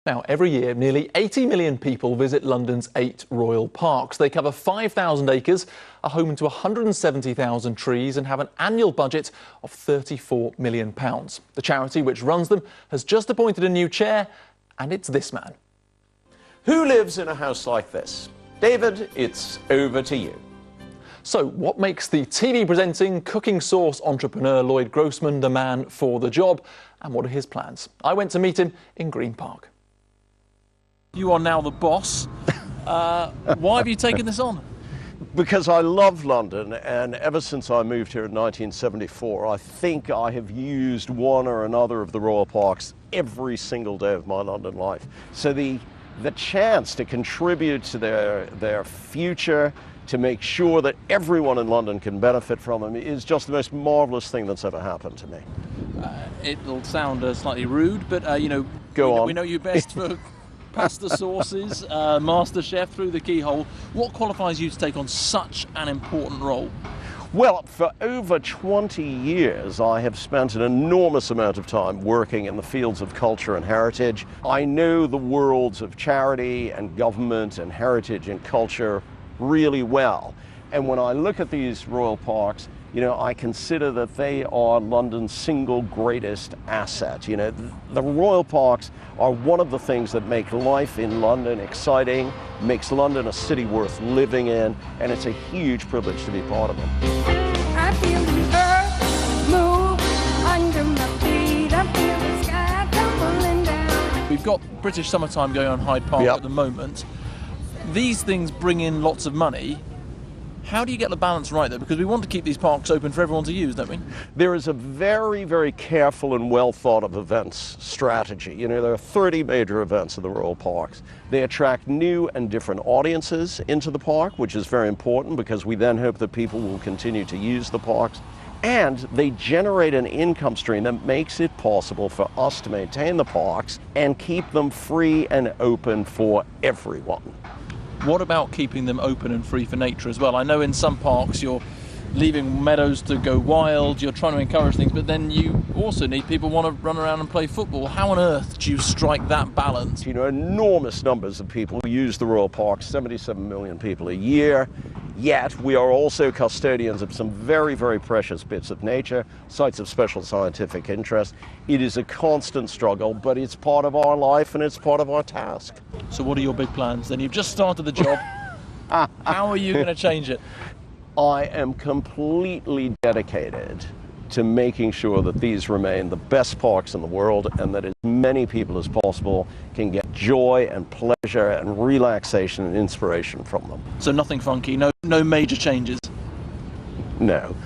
Now, every year, nearly 80 million people visit London's 8 royal parks. They cover 5,000 acres, are home to 170,000 trees and have an annual budget of £34 million. The charity which runs them has just appointed a new chair, and it's this man. Who lives in a house like this? David, it's over to you. So, what makes the TV presenting, cooking sauce entrepreneur Lloyd Grossman the man for the job, and what are his plans? I went to meet him in Green Park. You are now the boss. Why have you taken this on? Because I love London, and ever since I moved here in 1974, I think I have used one or another of the royal parks every single day of my London life. So the chance to contribute to their future, to make sure that everyone in London can benefit from them, is just the most marvellous thing that's ever happened to me. It'll sound slightly rude, but Go on. We know you best for pasta sauces, Master Chef through the keyhole. What qualifies you to take on such an important role? Well, for over 20 years, I have spent an enormous amount of time working in the fields of culture and heritage. I know the worlds of charity and government and heritage and culture really well. And when I look at these royal parks, I consider that they are London's single greatest asset. The royal parks are one of the things that make life in London exciting, makes London a city worth living in, and it's a huge privilege to be part of them. I feel the earth move under my feet. I feel the sky tumbling down. We've got British Summertime going on Hyde Park at the moment. These things bring in lots of money. How do you get the balance right, though? Because we want to keep these parks open for everyone to use, don't we? There is a very, very careful and well thought of events strategy. There are 30 major events in the royal parks. They attract new and different audiences into the park, which is very important because we then hope that people will continue to use the parks. And they generate an income stream that makes it possible for us to maintain the parks and keep them free and open for everyone. What about keeping them open and free for nature as well? I know in some parks you're leaving meadows to go wild, you're trying to encourage things, but then you also need people who want to run around and play football. How on earth do you strike that balance? Enormous numbers of people use the royal parks, 77 million people a year. Yet we are also custodians of some very, very precious bits of nature, sites of special scientific interest. It is a constant struggle, but it's part of our life and it's part of our task. So what are your big plans then? You've just started the job. How are you going to change it? I am completely dedicated to making sure that these remain the best parks in the world and that as many people as possible can get joy and pleasure and relaxation and inspiration from them. So nothing funky, no major changes? No,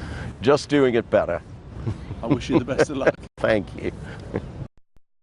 just doing it better. I wish you the best of luck. Thank you.